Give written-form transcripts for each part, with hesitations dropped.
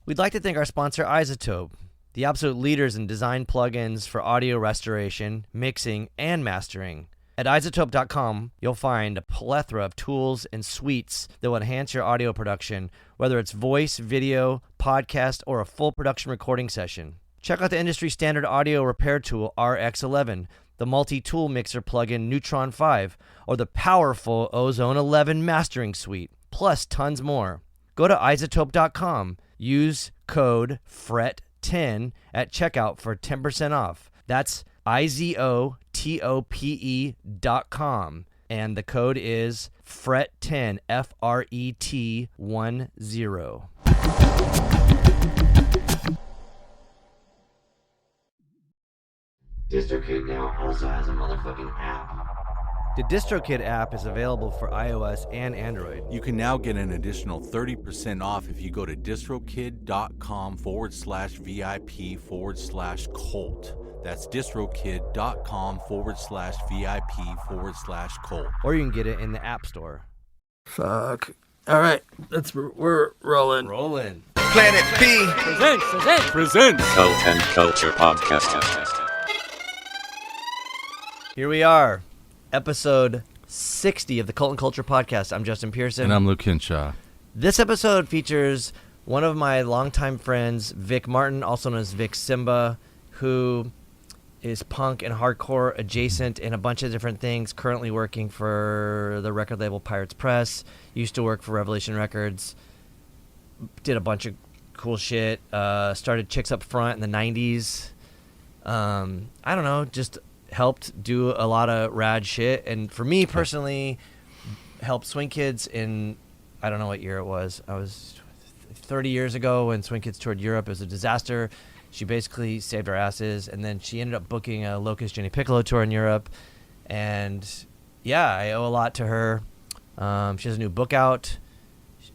We'd like to thank our sponsor, iZotope, the absolute leaders in design plugins for audio restoration, mixing, and mastering. At iZotope.com, you'll find a plethora of tools and suites that will enhance your audio production, whether it's voice, video, podcast, or a full production recording session. Check out the industry standard audio repair tool RX11, the multi-tool mixer plugin Neutron 5, or the powerful Ozone 11 mastering suite, plus tons more. Go to iZotope.com, use code FRET10 at checkout for 10% off. That's iZotope.com, and the code is FRET10, FRET10. DistroKid now also has a motherfucking app. The DistroKid app is available for iOS and Android. You can now get an additional 30% off if you go to distrokid.com/VIP/cult. That's distrokid.com/VIP/cult. Or you can get it in the App Store. Fuck. All right, we're rolling. Rolling. Planet B Presents Cult and Culture Podcast. Here we are, episode 60 of the Cult and Culture Podcast. I'm Justin Pearson. And I'm Luke Henshaw. This episode features one of my longtime friends, Vic Martin, also known as Vique Simba, who is punk and hardcore adjacent in a bunch of different things, currently working for the record label Pirates Press, used to work for Revelation Records, did a bunch of cool shit, started Chicks Up Front in the 90s. I don't know, just helped do a lot of rad shit. And for me personally, helped Swing Kids in, I don't know what year it was. I was 30 years ago when Swing Kids toured Europe. It was a disaster. She basically saved our asses, and then she ended up booking a Locust Jenny Piccolo tour in Europe. And yeah, I owe a lot to her. She has a new book out.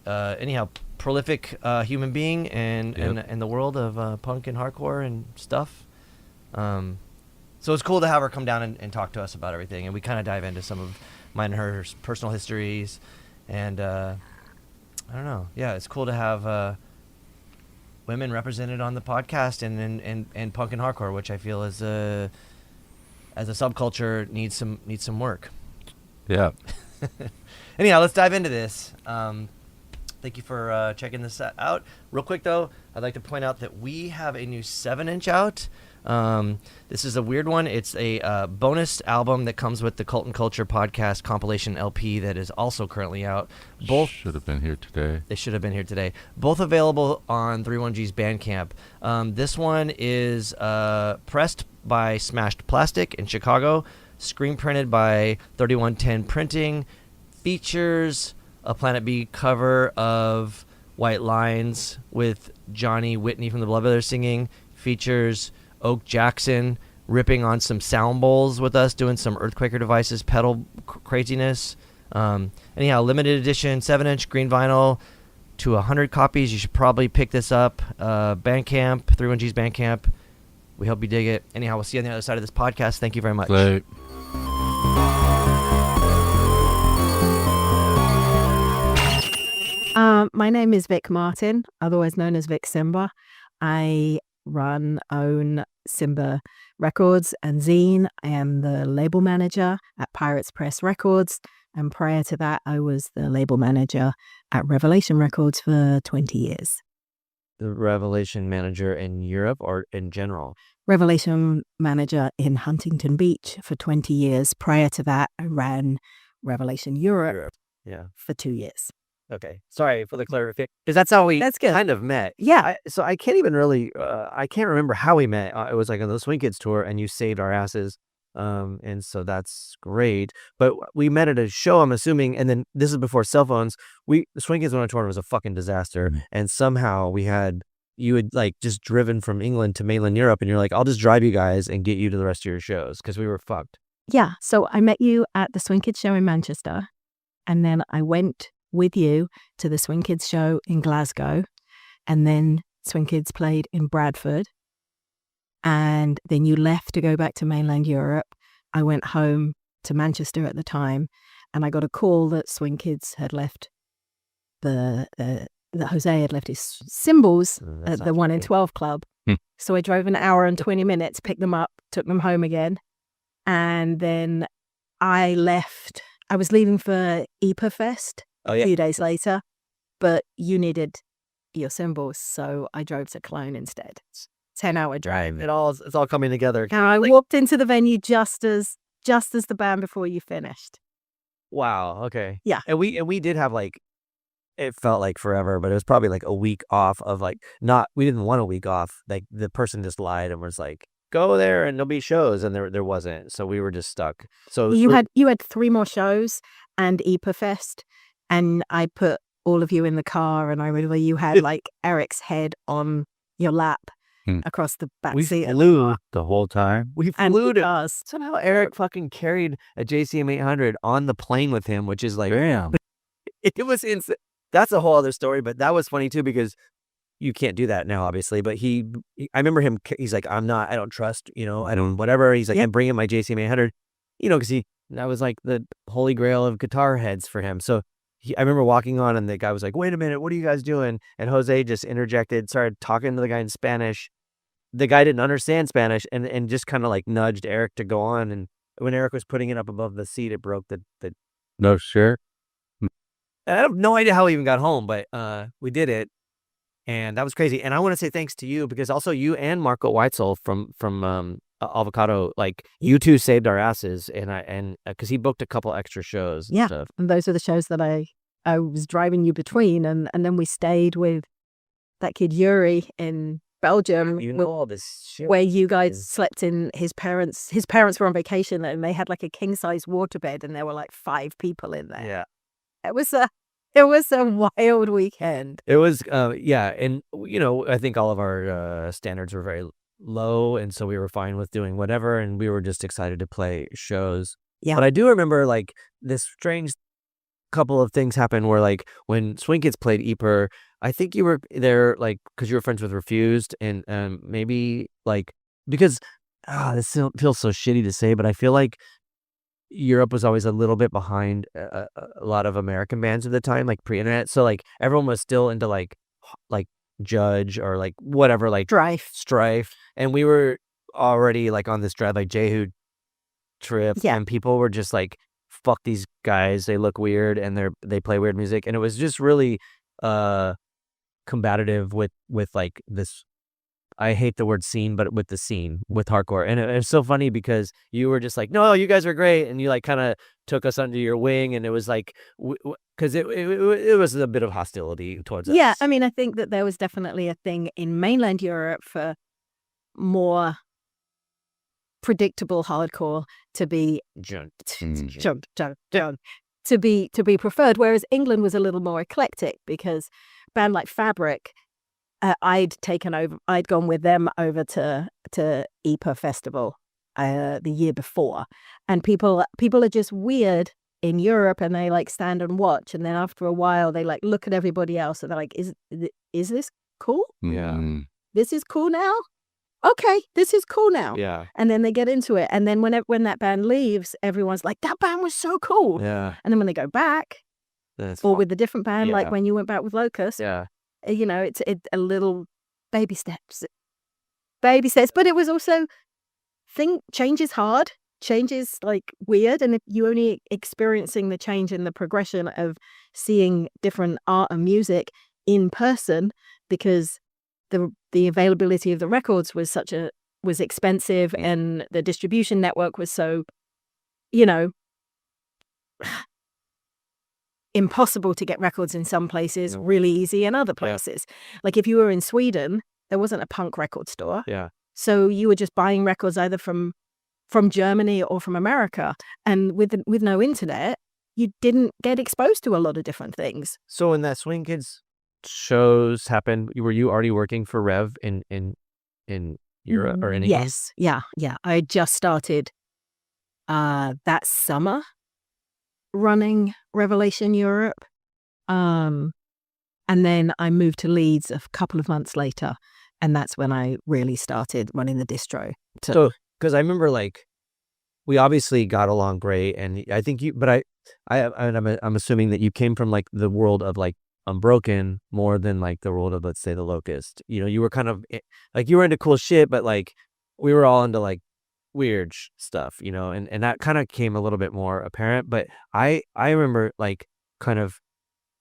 Anyhow, prolific human being and in the world of punk and hardcore and stuff. So it's cool to have her come down and talk to us about everything, and we kind of dive into some of mine and her personal histories, and I don't know. Yeah, it's cool to have women represented on the podcast and punk and hardcore, which I feel as a subculture needs some work. Yeah. Anyhow, let's dive into this. Thank you for checking this out. Real quick though, I'd like to point out that we have a new 7-inch out. This is a weird one. It's a bonus album that comes with the Cult and Culture Podcast compilation LP that is also currently out. Both should have been here today. They should have been here today. Both available on 31G's Bandcamp. This one is pressed by Smashed Plastic in Chicago, screen printed by 3110 Printing, features a Planet B cover of White Lines with Johnny Whitney from the Blood Brothers singing, features Oak Jackson ripping on some sound bowls with us, doing some Earthquaker Devices pedal craziness. Anyhow, limited edition 7-inch green vinyl to 100 copies. You should probably pick this up. Bandcamp, 31G's Bandcamp. We hope you dig it. Anyhow, we'll see you on the other side of this podcast. Thank you very much. Play. My name is Vic Martin, otherwise known as Vique Simba. I own Simba Records and Zine. I am the label manager at Pirates Press Records, and prior to that I was the label manager at Revelation Records for 20 years. The Revelation manager in Europe or in general? Revelation manager in Huntington Beach for 20 years. Prior to that I ran Revelation Europe. Yeah. For 2 years. Okay. Sorry for the clarification. Because that's how we That's good. kind of met. Yeah. So I can't even really, I can't remember how we met. It was like on the Swing Kids tour and you saved our asses. And so that's great. But we met at a show, I'm assuming, and then this is before cell phones. The Swing Kids went on tour and it was a fucking disaster. Mm-hmm. And somehow you had like just driven from England to mainland Europe and you're like, I'll just drive you guys and get you to the rest of your shows because we were fucked. Yeah. So I met you at the Swing Kids show in Manchester, and then I went with you to the Swing Kids show in Glasgow, and then Swing Kids played in Bradford, and then you left to go back to mainland Europe. I went home to Manchester at the time, and I got a call that Swing Kids had left the that Jose had left his cymbals That's at the not 1 in funny. 12 club. So I drove an hour and 20 minutes, picked them up, took them home again. And then I left. I was leaving for EPA Fest a few days later, but you needed your cymbals. So I drove to Cologne instead. 10-hour drive. It's all coming together. And I walked into the venue just as the band before you finished. Wow. Okay. Yeah. And we did have like, it felt like forever, but it was probably like a week off of like we didn't want a week off. Like the person just lied and was like, go there and there'll be shows, and there wasn't. So we were just stuck. So You had 3 more shows and EPA Fest, and I put all of you in the car, and I remember you had like Eric's head on your lap across the back we seat. flew the whole time. We And flew to cars. somehow Eric fucking carried a JCM 800 on the plane with him, which is like, Damn. it was insane. That's a whole other story, but that was funny too because you can't do that now, obviously. But I remember him. He's like, I don't trust, I don't, whatever. He's like, I'm bringing my JCM 800, because that was like the holy grail of guitar heads for him. So I remember walking on, and the guy was like, wait a minute, what are you guys doing? And Jose just interjected, started talking to the guy in Spanish. The guy didn't understand Spanish, and just kind of like nudged Eric to go on. And when Eric was putting it up above the seat, it broke the. No shit. I have no idea how we even got home, but we did it, and that was crazy. And I want to say thanks to you, because also you and Marco Weitzel from Avocado, like you two saved our asses, and because he booked a couple extra shows. And Yeah. stuff. And those are the shows that I was driving you between, and then we stayed with that kid Yuri in Belgium, All this shit. where you guys slept in his parents. His parents were on vacation, and they had like a king size waterbed, and there were like 5 people in there. Yeah. It was a wild weekend. It was, and I think all of our standards were very low, and so we were fine with doing whatever, and we were just excited to play shows. Yeah. But I do remember like this strange couple of things happened where like when Swing Kids played EPR, I think you were there like because you were friends with Refused, and maybe like because this feels so shitty to say, but I feel like Europe was always a little bit behind a lot of American bands at the time, like pre-internet. So like everyone was still into like Judge or like whatever, like Strife, and we were already like on this Drive Like Jehu trip, and people were just like, "Fuck these guys! They look weird and they play weird music," and it was just really combative with like this. I hate the word scene, but with the scene, with hardcore. And it was so funny because you were just like, no, you guys are great. And you like kind of took us under your wing. And it was like, because it was a bit of hostility towards us. Yeah, I mean, I think that there was definitely a thing in mainland Europe for more predictable hardcore to be to be preferred, whereas England was a little more eclectic because a band like Fabric, I'd gone with them over to EPA Festival the year before, and people are just weird in Europe, and they like stand and watch, and then after a while they like look at everybody else and they're like, is this cool? Yeah. This is cool now? Okay, this is cool now. Yeah. And then they get into it, and then when that band leaves, everyone's like, that band was so cool. Yeah. And then when they go back, or with a different band, like when you went back with Locust, it's a little baby steps. But it was also change is hard. Change is like weird, and if you only experiencing the change in the progression of seeing different art and music in person, because the availability of the records was expensive, and the distribution network was so, impossible to get records in some places, really easy in other places. Like if you were in Sweden, there wasn't a punk record store. Yeah. So you were just buying records either from Germany or from America. And with no internet, you didn't get exposed to a lot of different things. So when that Swing Kids shows happened, were you already working for Rev in Europe or anything? Yes. Yeah. I just started that summer running Revelation Europe. And then I moved to Leeds a couple of months later, and that's when I really started running the distro. So, because I remember like we obviously got along great, and I think I'm assuming that you came from like the world of like Unbroken more than like the world of, let's say, the Locust. You were kind of like you were into cool shit, but like we were all into like weird stuff, and that kind of came a little bit more apparent. But I remember like kind of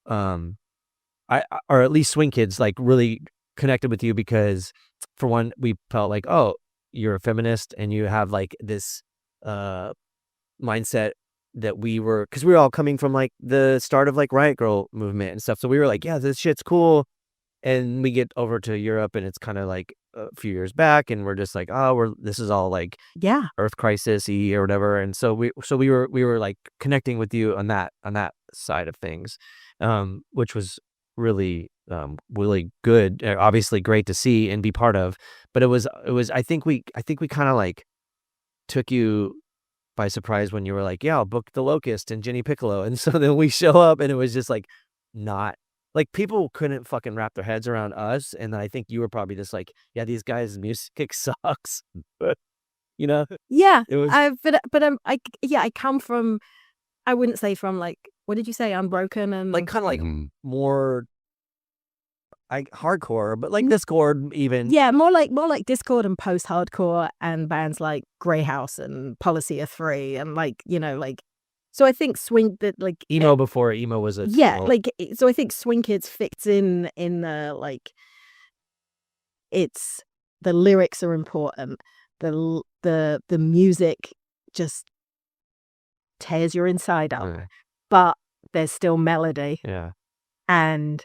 or at least Swing Kids like really connected with you because for one we felt like, oh, you're a feminist and you have like this mindset that because we were all coming from like the start of like Riot Girl movement and stuff, so we were like, yeah, this shit's cool. And we get over to Europe and it's kind of like a few years back and we're just like, oh, this is all like Earth crisis-y or whatever. And so we were like connecting with you on that side of things, which was really really good, obviously great to see and be part of. But it was I think we kind of like took you by surprise when you were like, yeah, I'll book the Locust and Jenny Piccolo. And so then we show up and it was just like not like people couldn't fucking wrap their heads around us. And then I think you were probably just like, yeah, these guys' music sucks. Yeah. It was I come from, I wouldn't say from like, what did you say? Unbroken and like kind of like more hardcore, but like Discord even. Yeah, more like Discord and post-hardcore and bands like Grey House and Policy of Three and like, like, so I think swing that like emo before emo was a so I think Swing Kids fits in the like, it's the lyrics are important, the music just tears your inside up, but there's still melody, and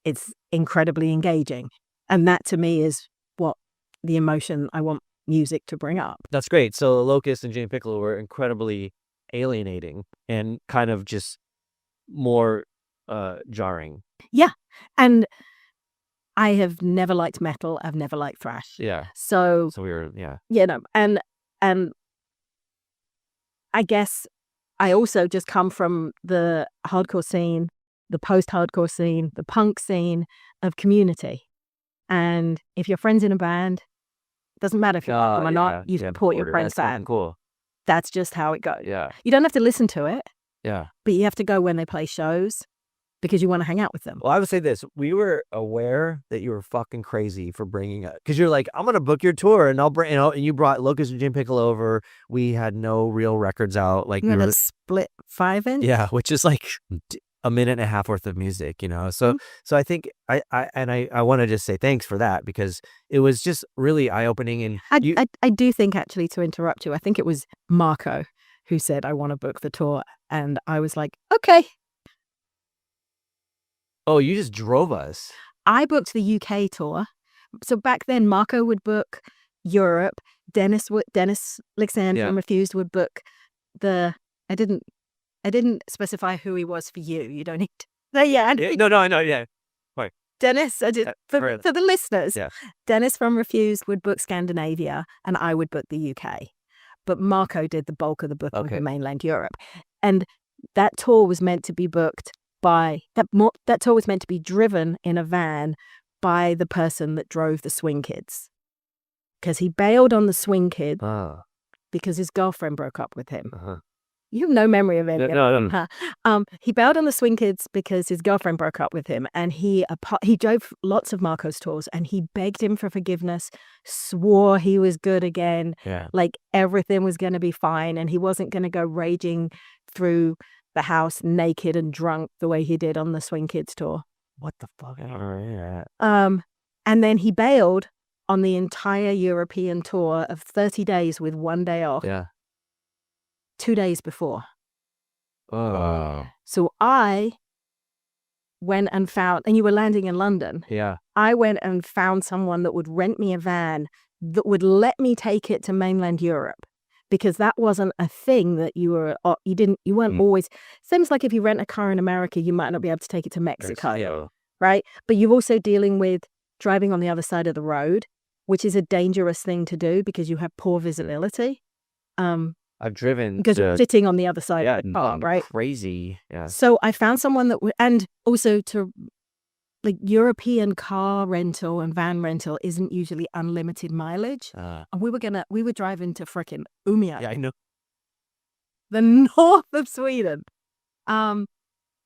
it's incredibly engaging, and that to me is what the emotion I want music to bring up. That's great. So Locust and Jane Piccolo were incredibly alienating and kind of just more jarring. Yeah, and I have never liked metal. I've never liked thrash. Yeah. So we were and I guess I also just come from the hardcore scene, the post-hardcore scene, the punk scene of community. And if your friend's in a band, it doesn't matter if you like them or not, you support your friend's band. Cool. That's just how it goes. Yeah. You don't have to listen to it. Yeah. But you have to go when they play shows because you want to hang out with them. Well, I would say this. We were aware that you were fucking crazy for bringing it. Because you're like, I'm going to book your tour and I'll bring, and you brought Locust and Jim Piccolo over. We had no real records out. Like, we had a split 5-inch. Yeah, which is like a minute and a half worth of music, So I think I want to just say thanks for that because it was just really eye-opening. And I do think, actually, to interrupt you, I think it was Marco who said, I want to book the tour. And I was like, okay. Oh, you just drove us. I booked the UK tour. So back then, Marco would book Europe. Dennis Lixan from Refused would book I didn't specify who he was for you. You don't need to say No, I know, yeah. Right. Dennis, I did for the listeners. Yeah. Dennis from Refused would book Scandinavia and I would book the UK. But Marco did the bulk of the booking for mainland Europe. And that tour was meant to be booked that tour was meant to be driven in a van by the person that drove the Swing Kids. Because he bailed on the Swing Kids because his girlfriend broke up with him. Uh-huh. You have no memory of it. No. He bailed on the Swing Kids because his girlfriend broke up with him, and he drove lots of Marco's tours, and he begged him for forgiveness, swore he was good again, like everything was going to be fine, and he wasn't going to go raging through the house naked and drunk the way he did on the Swing Kids tour. What the fuck? I don't remember that. And then he bailed on the entire European tour of 30 days with 1 day off. Yeah. 2 days before. Oh. So I went and found, and you were landing in London. Yeah. I went and found someone that would rent me a van that would let me take it to mainland Europe, because that wasn't a thing that you weren't always. Seems like if you rent a car in America, you might not be able to take it to Mexico, right? But you're also dealing with driving on the other side of the road, which is a dangerous thing to do because you have poor visibility. I've driven because you're sitting on the other side of the car, right? Crazy. Yeah. So I found someone that and also to like European car rental and van rental isn't usually unlimited mileage. And we were driving to frickin' Umeå. Yeah, I know. The north of Sweden.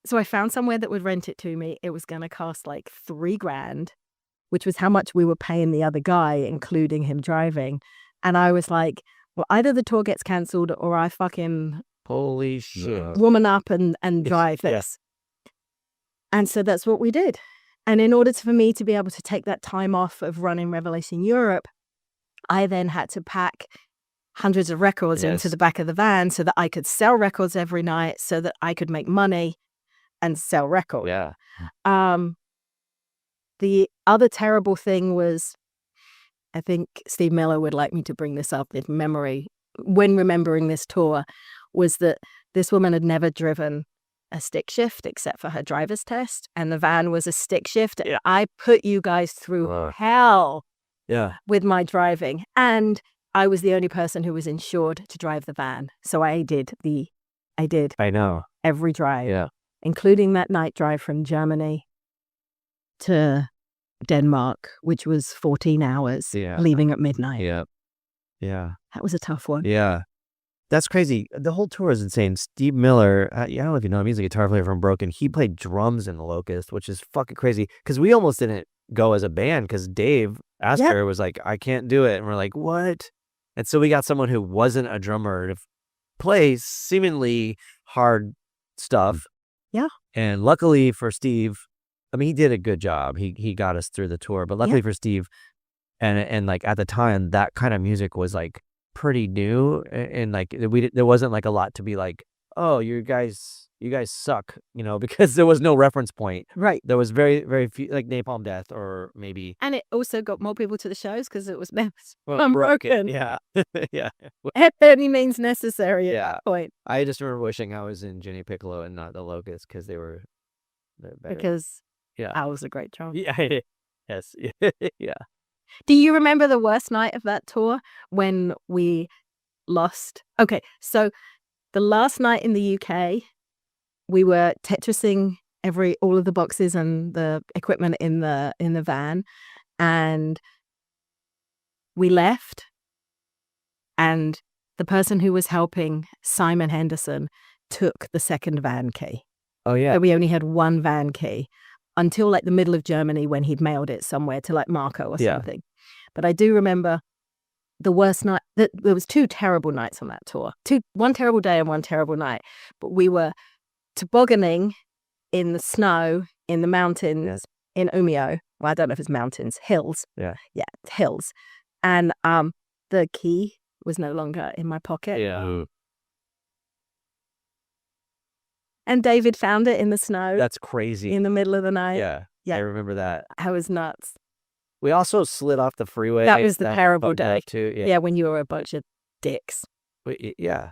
So I found somewhere that would rent it to me. It was going to cost like $3,000, which was how much we were paying the other guy, including him driving. And I was like, well, either the tour gets cancelled or I fucking Holy shit. woman up and drive Yeah. this. And so that's what we did. And in order for me to be able to take that time off of running Revelation Europe, I then had to pack hundreds of records into Yes. the back of the van so that I could sell records every night, so that I could make money and sell records. Yeah. The other terrible thing was, I think Steve Miller would like me to bring this up in memory when remembering this tour, was that this woman had never driven a stick shift except for her driver's test, and the van was a stick shift. Yeah. I put you guys through Wow. hell Yeah. with my driving, and I was the only person who was insured to drive the van. So I did I know. every drive, Yeah. including that night drive from Germany to Denmark, which was 14 hours, Yeah. leaving at midnight. Yeah. Yeah. That was a tough one. Yeah. That's crazy. The whole tour is insane. Steve Miller, I don't know if you know him, he's a guitar player from Broken. He played drums in The Locust, which is fucking crazy. Because we almost didn't go as a band because Dave Asper was like, I can't do it. And we're like, what? And so we got someone who wasn't a drummer to play seemingly hard stuff. Yeah. And luckily for Steve, I mean, he did a good job. He got us through the tour. But luckily for Steve, and like at the time, that kind of music was like pretty new, and like there wasn't like a lot to be like, oh, you guys suck, because there was no reference point. Right. There was very, very few, like Napalm Death or maybe And it also got more people to the shows because it was members well, from Broken. Yeah. Yeah. At any means necessary at Yeah. that point, I just remember wishing I was in Jenny Piccolo and not the Locust because they're better. because Yeah. Al was a great drummer. Yeah. Yes. Yeah. Do you remember the worst night of that tour when we lost? Okay, so the last night in the UK, we were Tetrising all of the boxes and the equipment in the van, and we left, and the person who was helping, Simon Henderson, took the second van key. Oh yeah. So we only had one van key until like the middle of Germany when he'd mailed it somewhere to like Marco or Yeah. something. But I do remember the worst night. There was two terrible nights on that tour. One terrible day and one terrible night. But we were tobogganing in the snow in the mountains in Umeå. Well, I don't know if it's mountains, hills. Yeah. Yeah, hills. And the key was no longer in my pocket. Yeah. Ooh. And David found it in the snow That's crazy. in the middle of the night. Yeah. Yeah. I remember that. I was nuts. We also slid off the freeway. That was the terrible fucked up day. too. Yeah. when you were a bunch of dicks. Yeah.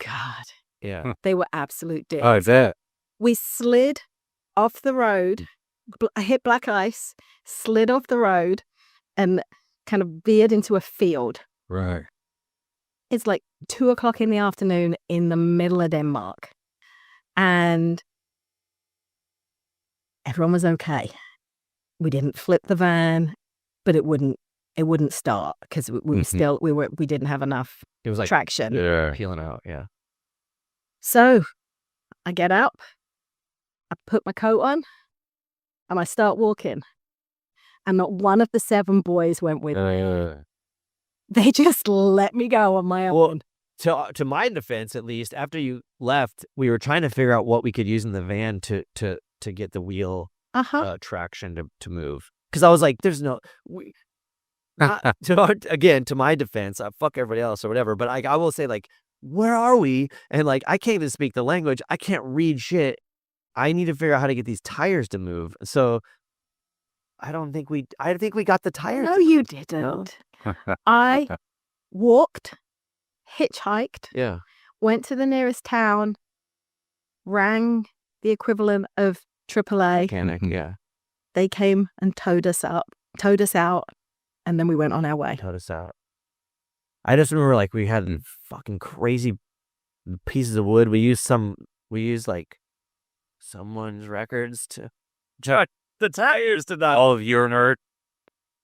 God, Yeah. they were absolute dicks. Oh, I bet. We slid off the road, hit black ice, slid off the road, and kind of veered into a field. Right. It's like 2:00 in the afternoon in the middle of Denmark. And everyone was okay. We didn't flip the van, but it wouldn't start because we didn't have enough It was like traction. Yeah. peeling out. Yeah. So I get up, I put my coat on, and I start walking. And not one of the 7 boys went with me. They just let me go on my own. Well, to my defense, at least, after you left, we were trying to figure out what we could use in the van to get the wheel traction to move. Because I was like, there's no... to my defense, fuck everybody else or whatever, but I will say, like, where are we? And like, I can't even speak the language. I can't read shit. I need to figure out how to get these tires to move. So I think we got the tires. No, you didn't. I walked, hitchhiked, Yeah. went to the nearest town, rang the equivalent of AAA. Mechanic. Yeah. They came and towed us out, and then we went on our way. Towed us out. I just remember like we had fucking crazy pieces of wood. We used like someone's records to charge the tires to not. Oh, you're a nerd.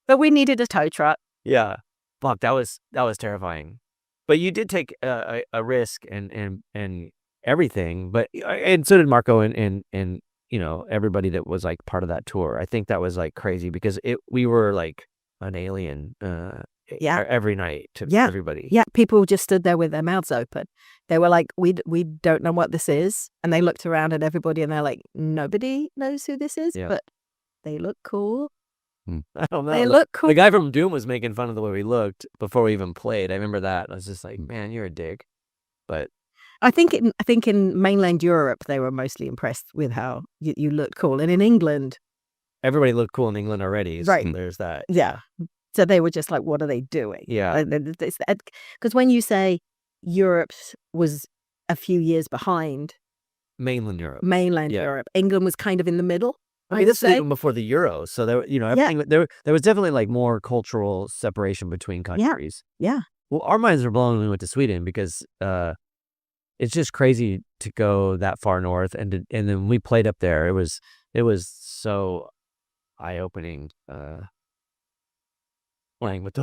But we needed a tow truck. Yeah. Fuck, that was terrifying. But you did take a risk and everything. But and so did Marco and everybody that was like part of that tour. I think that was like crazy because we were like an alien every night to everybody. Yeah, people just stood there with their mouths open. They were like, we don't know what this is. And they looked around at everybody and they're like, nobody knows who this is, but they look cool. I don't know. They look cool. The guy from Doom was making fun of the way we looked before we even played. I remember that. I was just like, man, you're a dick. But I think in mainland Europe, they were mostly impressed with how you looked cool. And in England, everybody looked cool in England already. So right. There's that. Yeah. So they were just like, what are they doing? Yeah. Because when you say Europe was a few years behind mainland Europe, Europe, England was kind of in the middle. I mean, this was even before the Euro. So there, everything, there was definitely like more cultural separation between countries. Yeah. Well, our minds were blown when we went to Sweden because it's just crazy to go that far north, and then we played up there. It was so eye opening playing with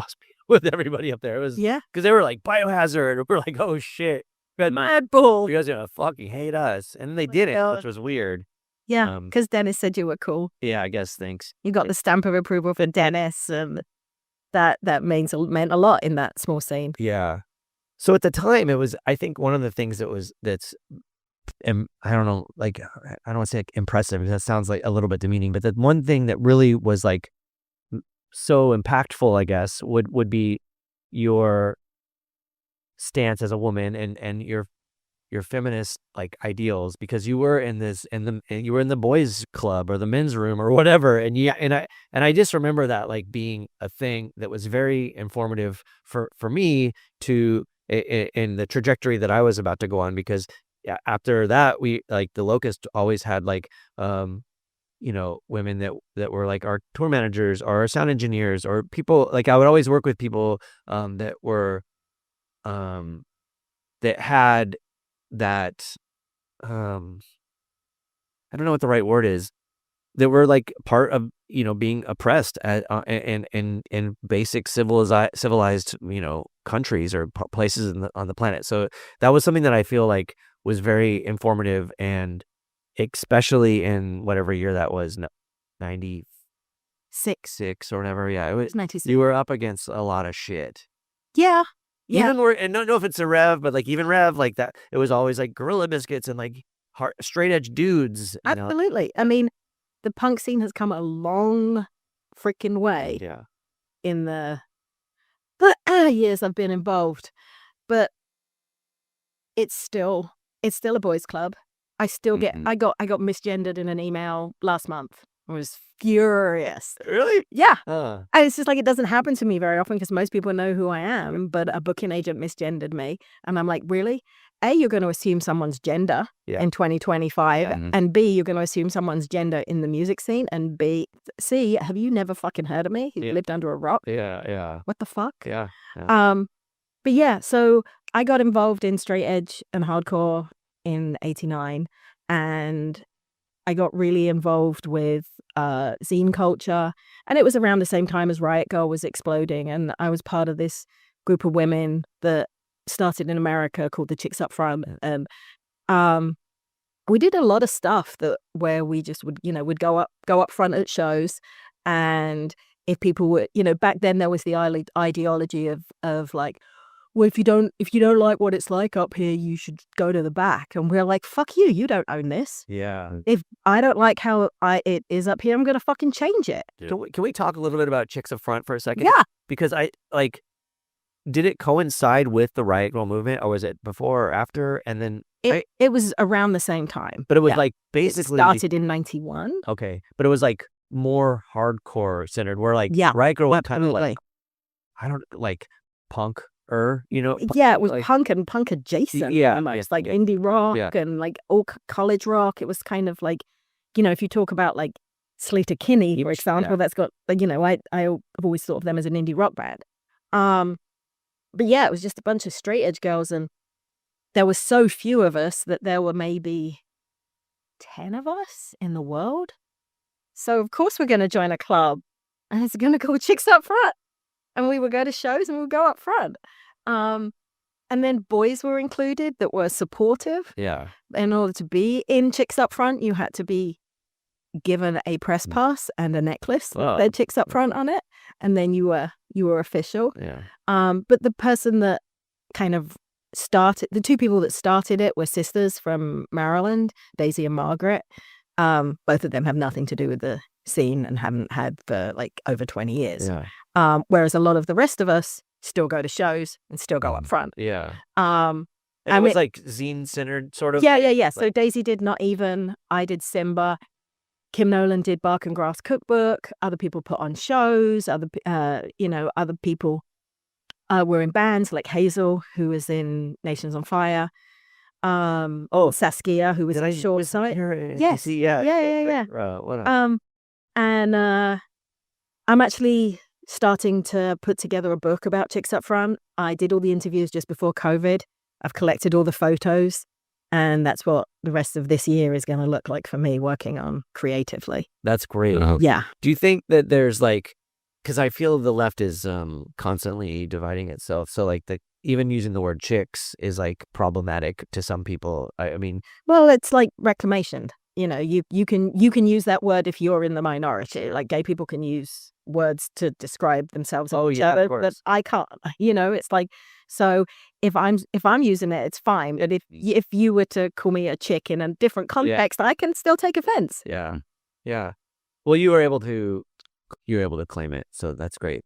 with everybody up there. It was because they were like Biohazard. We're like, oh shit, Mad Bull. You guys are gonna fucking hate us, and they didn't, which was weird. Yeah, because Dennis said you were cool. Yeah, I guess. Thanks. You got the stamp of approval for Dennis, and that meant a lot in that small scene. Yeah. So at the time, it was, I think, one of the things that's, I don't know, like, I don't want to say like impressive, because that sounds like a little bit demeaning, but the one thing that really was like so impactful, I guess, would be your stance as a woman and your feminist like ideals, because you were in the boys club or the men's room or whatever, and I just remember that like being a thing that was very informative for me to in the trajectory that I was about to go on, because after that we like the Locust always had like women that were like our tour managers or our sound engineers or people, like I would always work with people that were that had that I don't know what the right word is, that were like part of being oppressed in basic civilized countries or places on the planet. So that was something that I feel like was very informative, and especially in whatever year that was, 96 or whatever. Yeah, it was 96. You were up against a lot of shit. Yeah. Even and don't know if it's a Rev, but like even Rev, like that, it was always like Gorilla Biscuits and like straight edge dudes. Absolutely. I mean, the punk scene has come a long freaking way. Yeah. In the years I've been involved, but it's still a boys' club. I still get I got misgendered in an email last month. I was furious. Really? Yeah. And it's just like, it doesn't happen to me very often because most people know who I am, but a booking agent misgendered me. And I'm like, really? A, you're going to assume someone's gender in 2025. And B, you're going to assume someone's gender in the music scene. And C, have you never fucking heard of me? You lived under a rock? Yeah. What the fuck? Yeah. But yeah, so I got involved in straight edge and hardcore in 89, and I got really involved with zine culture, and it was around the same time as Riot Girl was exploding, and I was part of this group of women that started in America called the Chicks Up Front, and we did a lot of stuff where we just would go up front at shows, and if people were back then there was the ideology of like, well, if you don't like what it's like up here, you should go to the back. And we're like, fuck you, you don't own this. Yeah. If I don't like how it is up here, I'm gonna fucking change it. Yeah. Can we talk a little bit about Chicks Up Front for a second? Yeah. Because did it coincide with the Riot Girl movement, or was it before or after? And then it was around the same time. But it was like basically it started in 91. Okay. But it was like more hardcore centered, where like Riot Girl was kind of like, I don't like punk. Yeah, it was like, punk and punk adjacent. Yeah, almost like indie rock and like all college rock. It was kind of like, if you talk about like Sleater Kinney, for example, that's got I've always thought of them as an indie rock band. But yeah, it was just a bunch of straight edge girls, and there were so few of us that there were maybe 10 of us in the world. So of course we're going to join a club, and it's going to call Chicks Up Front. And we would go to shows and we would go up front. and then boys were included that were supportive. Yeah. In order to be in Chicks Up Front, you had to be given a press pass and a necklace that said Chicks Up Front on it, and then you were official. Yeah. But the person that kind of started, the two people that started it were sisters from Maryland, Daisy and Margaret. Both of them have nothing to do with the scene and haven't had for like over 20 years. Yeah. Whereas a lot of the rest of us still go to shows and still go up front. Yeah. And it was like zine centered sort of. Yeah. So Daisy did Not Even. I did Simba. Kim Nolan did Bark and Grass Cookbook. Other people put on shows. Other people were in bands like Hazel, who was in Nations on Fire. Saskia, who was in Short Sight. Yes. Yeah. And I'm actually starting to put together a book about Chicks Up Front. I did all the interviews just before COVID. I've collected all the photos, and that's what the rest of this year is going to look like for me working on creatively. That's great. Yeah. Do you think that there's like, because I feel the left is constantly dividing itself. So like even using the word chicks is like problematic to some people. I mean, well, it's like reclamation. You know, you can use that word if you're in the minority. Like gay people can use words to describe themselves and each other, but I can't. You know, it's like, so if I'm using it, it's fine. But if you were to call me a chick in a different context, I can still take offense. Yeah. Well, you were able to claim it, so that's great.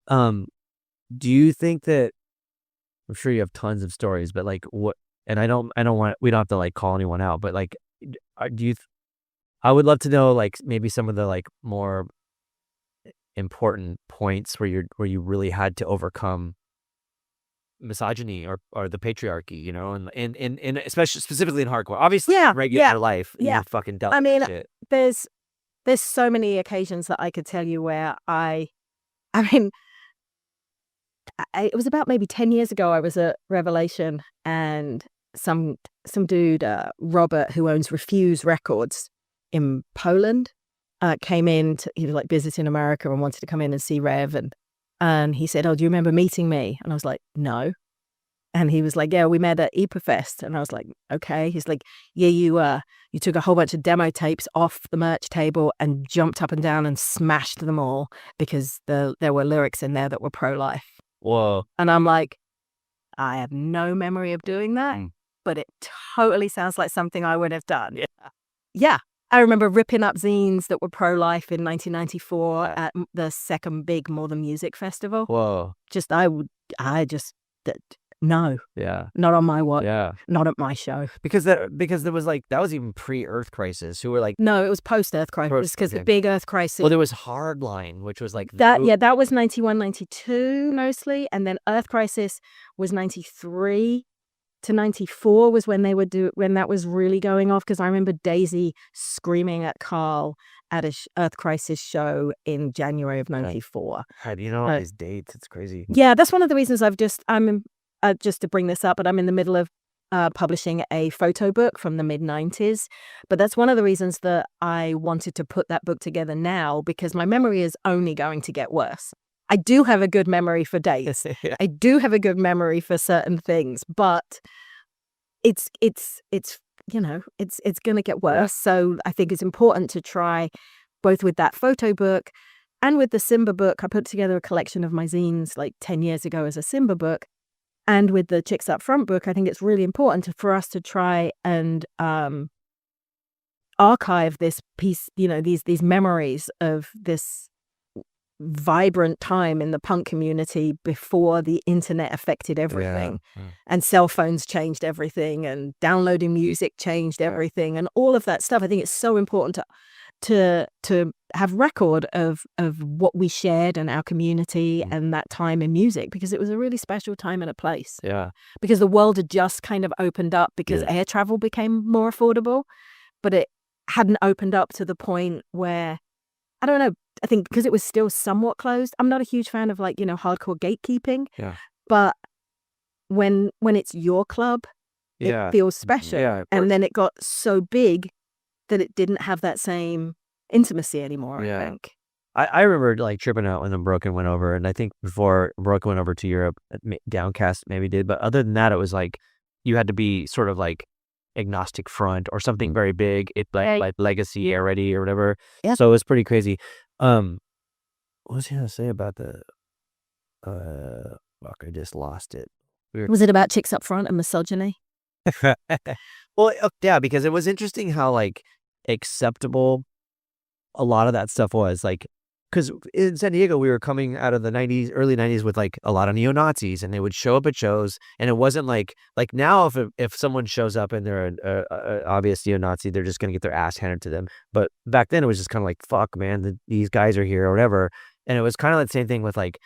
Do you think that, I'm sure you have tons of stories, but like what? And I don't want, we don't have to like call anyone out, but like, I would love to know like maybe some of the like more important points where you really had to overcome misogyny or the patriarchy, you know, and especially specifically in hardcore. Obviously, regular life, you fucking dealt with shit. There's so many occasions that I could tell you where I mean, it was about maybe 10 years ago. I was at Revelation, and some dude, Robert, who owns Refuse Records in Poland, came in. He was like visiting America and wanted to come in and see Rev, and he said, "Oh, do you remember meeting me?" And I was like, "No." And he was like, "Yeah, we met at Fest." And I was like, "Okay." He's like, "Yeah, you took a whole bunch of demo tapes off the merch table and jumped up and down and smashed them all because there were lyrics in there that were pro-life." Whoa. And I'm like, I have no memory of doing that, but it totally sounds like something I would have done. Yeah. I remember ripping up zines that were pro-life in 1994 at the second big More Than Music festival. Whoa. No. Yeah. Not on my watch. Yeah. Not at my show. Because there was like, that was even pre-Earth Crisis, who were like... No, it was post-Earth Crisis, because the big Earth Crisis... Well, there was Hardline, which was like... That was 91, 92 mostly, and then Earth Crisis was 93 to 94 was when when that was really going off, because I remember Daisy screaming at Carl at a Earth Crisis show in January of 94. God, you know these dates, it's crazy. Yeah, that's one of the reasons I'm just to bring this up, but I'm in the middle of publishing a photo book from the mid-90s. But that's one of the reasons that I wanted to put that book together now, because my memory is only going to get worse. I do have a good memory for dates. I do have a good memory for certain things, but it's going to get worse. Yeah. So I think it's important to try both with that photo book and with the Simba book. I put together a collection of my zines like 10 years ago as a Simba book. And with the Chicks Up Front book, I think it's really important for us to try and archive this piece, these memories of this vibrant time in the punk community before the internet affected everything. Yeah. And cell phones changed everything, and downloading music changed everything, and all of that stuff. I think it's so important to have record of what we shared in our community and that time in music, because it was a really special time and a place. Yeah. Because the world had just kind of opened up because air travel became more affordable, but it hadn't opened up to the point where, I don't know, I think because it was still somewhat closed. I'm not a huge fan of hardcore gatekeeping. Yeah. But when it's your club, it feels special. Yeah, and then it got so big that it didn't have that same intimacy anymore, I think. I remember like tripping out when the Broken went over, and I think before Broken went over to Europe, Downcast maybe did, but other than that, it was like you had to be sort of like agnostic front or something very big, like Legacy already or whatever. Yeah. So it was pretty crazy. What was he gonna say about the? Fuck, I just lost it. Was it about chicks up front and misogyny? Well, yeah, because it was interesting how like acceptable a lot of that stuff was, like, because in San Diego we were coming out of the early 90s with like a lot of neo-Nazis, and they would show up at shows, and it wasn't like now if someone shows up and they're an obvious neo-Nazi, they're just gonna get their ass handed to them. But back then it was just kind of like, fuck man, these guys are here or whatever. And it was kind of the same thing with like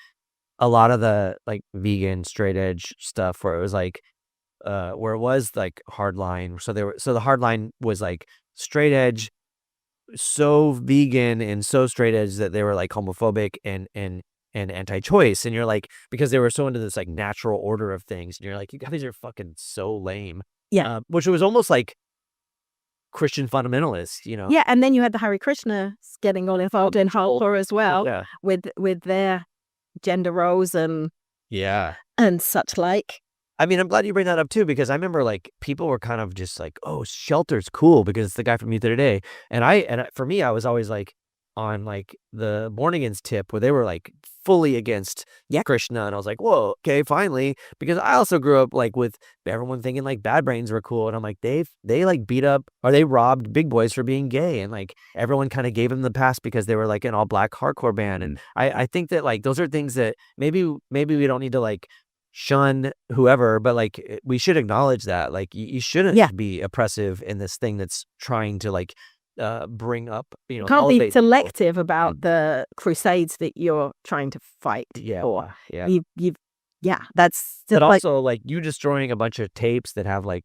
a lot of the like vegan straight edge stuff, where it was like where it was like hardline. So the hardline was like straight edge, so vegan and so straight edge that they were like homophobic and anti-choice. And you're like, because they were so into this like natural order of things, and you're like, you guys are fucking so lame. Yeah. Which was almost like Christian fundamentalists, you know? Yeah, and then you had the Hare Krishna involved in hardcore as well, Yeah. with their gender roles and such like. I mean, I'm glad you bring that up too, because I remember like people were kind of just like, "Oh, Shelter's cool because it's the guy from Youth of Today," and for me, I was always like on like the Morningans tip where they were like fully against Krishna, and I was like, "Whoa, okay, finally," because I also grew up like with everyone thinking like Bad Brains were cool, and I'm like, they like beat up or they robbed Big Boys for being gay, and like everyone kind of gave them the pass because they were like an all black hardcore band, and I think that like those are things that maybe we don't need to like shun whoever, but like we should acknowledge that like you shouldn't be oppressive in this thing that's trying to like bring up, you know, Can't be elevate selective about the crusades that you're trying to fight for. That's but like, also like you destroying a bunch of tapes that have like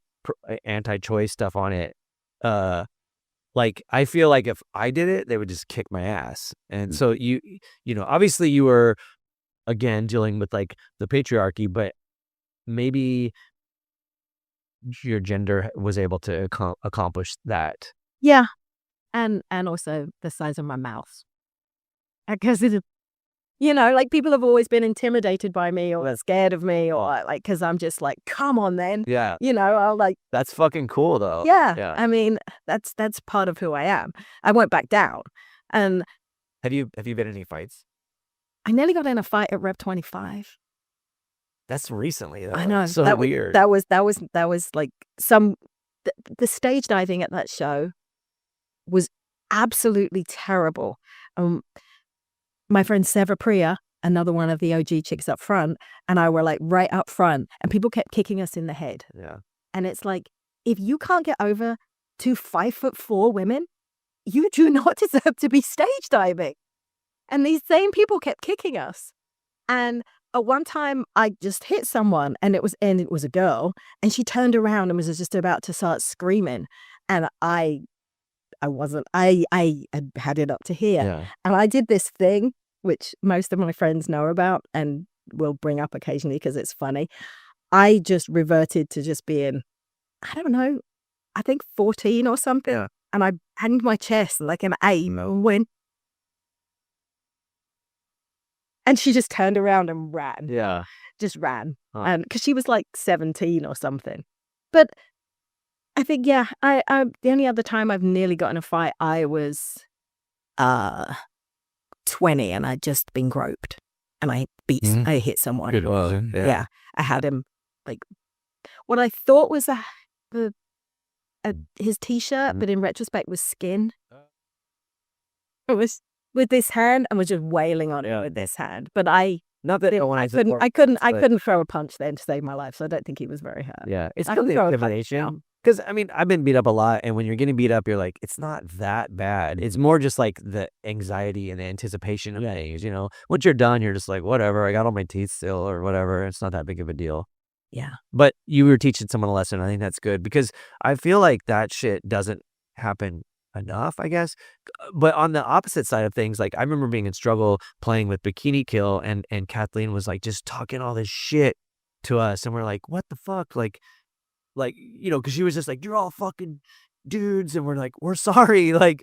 anti-choice stuff on it. Like I feel like if I did it, they would just kick my ass. And so you know, obviously you were again dealing with like the patriarchy, but maybe your gender was able to accomplish that. yeah, and also the size of my mouth, because it, you know, like people have always been intimidated by me or scared of me, or like because I'm just like, come on then, Yeah, you know, I'll like, that's fucking cool though. yeah. I mean, that's part of who I am. I won't back down. And Have you been in any fights? I nearly got in a fight at Rev 25. That's recently though. I know. So that weird. That was like the stage diving at that show was absolutely terrible. My friend Seva Priya, another one of the OG chicks up front, and I were like right up front, and people kept kicking us in the head. Yeah. And it's like, if you can't get over 2 5'4" women, you do not deserve to be stage diving. And these same people kept kicking us. And at one time I just hit someone, and it was a girl, and she turned around and was just about to start screaming. And I had it up to here. Yeah. And I did this thing, which most of my friends know about and will bring up occasionally because it's funny. I just reverted to just being, I don't know, I think 14 or something. Yeah. And I banged my chest like an aim and went. And she just turned around and ran. Yeah. Just ran. Huh. And because she was like 17 or something. But I think, I the only other time I've nearly gotten a fight, I was 20 and I'd just been groped. And I hit someone. Good. Yeah. I had him like what I thought was his t-shirt, but in retrospect was skin. It was with this hand and was just wailing on it with this hand. But I couldn't throw a punch then to save my life, so I don't think he was very hurt. Yeah, it's I still can the throw a punch intimidation. now. Because I mean, I've been beat up a lot, and when you're getting beat up, you're like, it's not that bad. It's more just like the anxiety and the anticipation of things. You know, once you're done, you're just like, whatever. I got all my teeth still, or whatever. It's not that big of a deal. Yeah. But you were teaching someone a lesson. I think that's good, because I feel like that shit doesn't happen enough, I guess. But on the opposite side of things, like I remember being in struggle playing with Bikini Kill, and Kathleen was like just talking all this shit to us, and we're like, what the fuck, like you know, because she was just like, you're all fucking dudes, and we're like, we're sorry, like,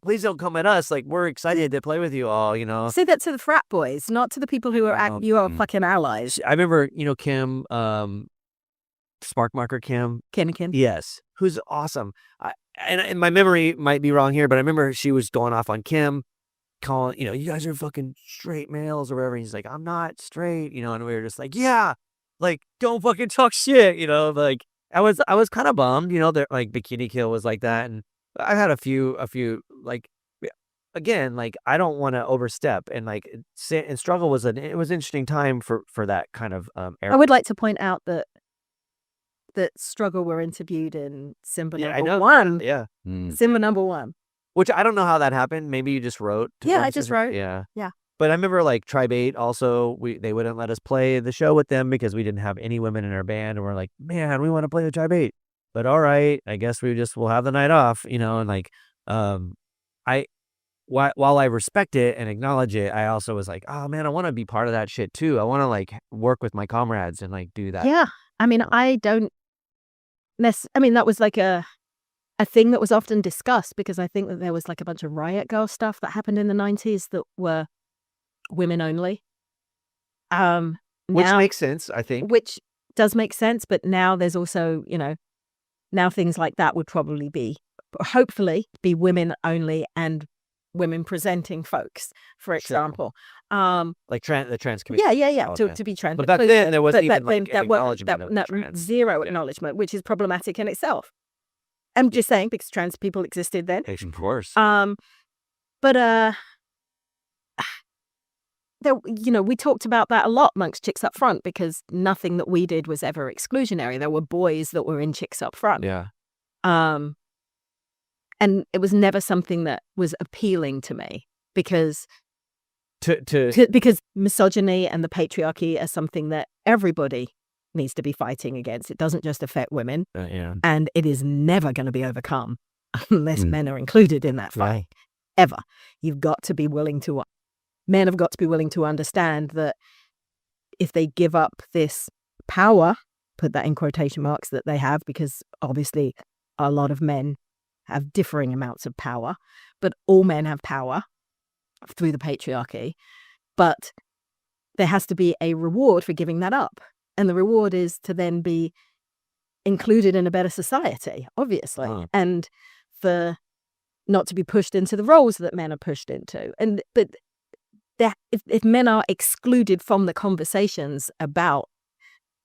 please don't come at us. Like, we're excited to play with you all, Say that to the frat boys, not to the people who are you are fucking allies. I remember, Kim, Spark Marker Kim. Kim. Yes, who's awesome. And my memory might be wrong here, but I remember she was going off on Kim, calling, you guys are fucking straight males or whatever. And he's like, I'm not straight, and we were just like, yeah, like, don't fucking talk shit, like, I was kind of bummed, that like Bikini Kill was like that. And I had a few, like, again, like, I don't want to overstep, and like, and Struggle was it was an interesting time for that kind of era. I would like to point out that Struggle were interviewed in Simba number 1. Yeah. Simba number 1. Which I don't know how that happened. Maybe you just wrote. Yeah, I just wrote. Yeah. Yeah. But I remember like Tribe 8 also, they wouldn't let us play the show with them because we didn't have any women in our band. And we're like, man, we want to play with Tribe 8. But all right, I guess we'll have the night off, and like, while I respect it and acknowledge it, I also was like, oh man, I want to be part of that shit too. I want to like work with my comrades and like do that. Yeah. I mean, I don't that was like a thing that was often discussed, because I think that there was like a bunch of Riot Girl stuff that happened in the 90s that were women only. Which makes sense, I think. Which does make sense, but now there's also, now things like that would probably hopefully be women only and women presenting folks, for example. Like the trans community. Yeah. Okay. To be trans. But back then there wasn't even like that acknowledgement of trans. Zero acknowledgement, which is problematic in itself. I'm just saying, because trans people existed then. Of course. But there, we talked about that a lot amongst Chicks Up Front, because nothing that we did was ever exclusionary. There were boys that were in Chicks Up Front. Yeah. And it was never something that was appealing to me, because because misogyny and the patriarchy are something that everybody needs to be fighting against. It doesn't just affect women. Yeah. And it is never going to be overcome unless men are included in that fight. Right. Ever. Men have got to be willing to understand that if they give up this power, put that in quotation marks, that they have, because obviously a lot of men have differing amounts of power, but all men have power through the patriarchy. But there has to be a reward for giving that up. And the reward is to then be included in a better society, obviously, and for not to be pushed into the roles that men are pushed into. But if men are excluded from the conversations about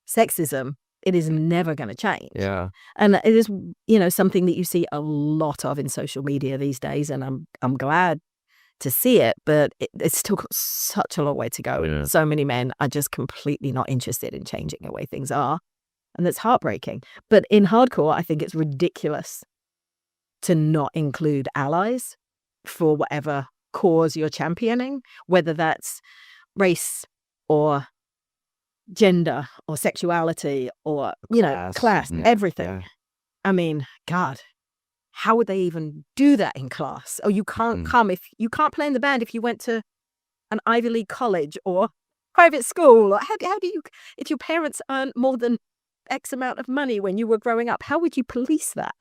sexism, it is never going to change. Yeah. And it is, something that you see a lot of in social media these days, and I'm glad to see it, but it's still got such a long way to go. Yeah. So many men are just completely not interested in changing the way things are, and that's heartbreaking. But in hardcore, I think it's ridiculous to not include allies for whatever cause you're championing, whether that's race or gender or sexuality or class, everything. Yeah. I mean, God, how would they even do that in class? Oh, you can't if you can't play in the band if you went to an Ivy League college or private school. Or how do you, if your parents earned more than X amount of money when you were growing up, how would you police that?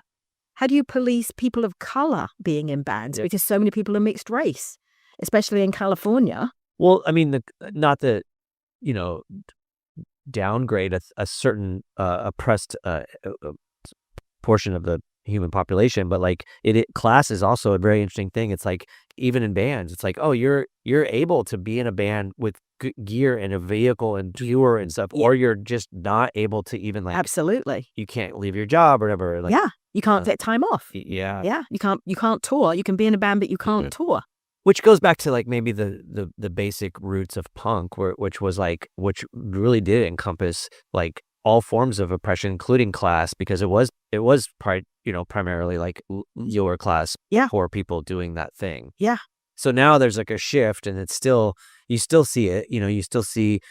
How do you police people of color being in bands? Because so many people are mixed race, especially in California. Well, I mean, not the, downgrade a certain oppressed portion of the human population, but like class is also a very interesting thing. It's like, even in bands, it's like, oh, you're able to be in a band with gear and a vehicle and tour and stuff, or you're just not able to even like, absolutely, you can't leave your job or whatever. Like, you can't get time off. Yeah, you can't tour. You can be in a band, but you can't tour. Which goes back to like maybe the basic roots of punk, which really did encompass like all forms of oppression, including class, because it was primarily like lower class poor people doing that thing. Yeah. So now there's like a shift, and it's still, you still see it. You still see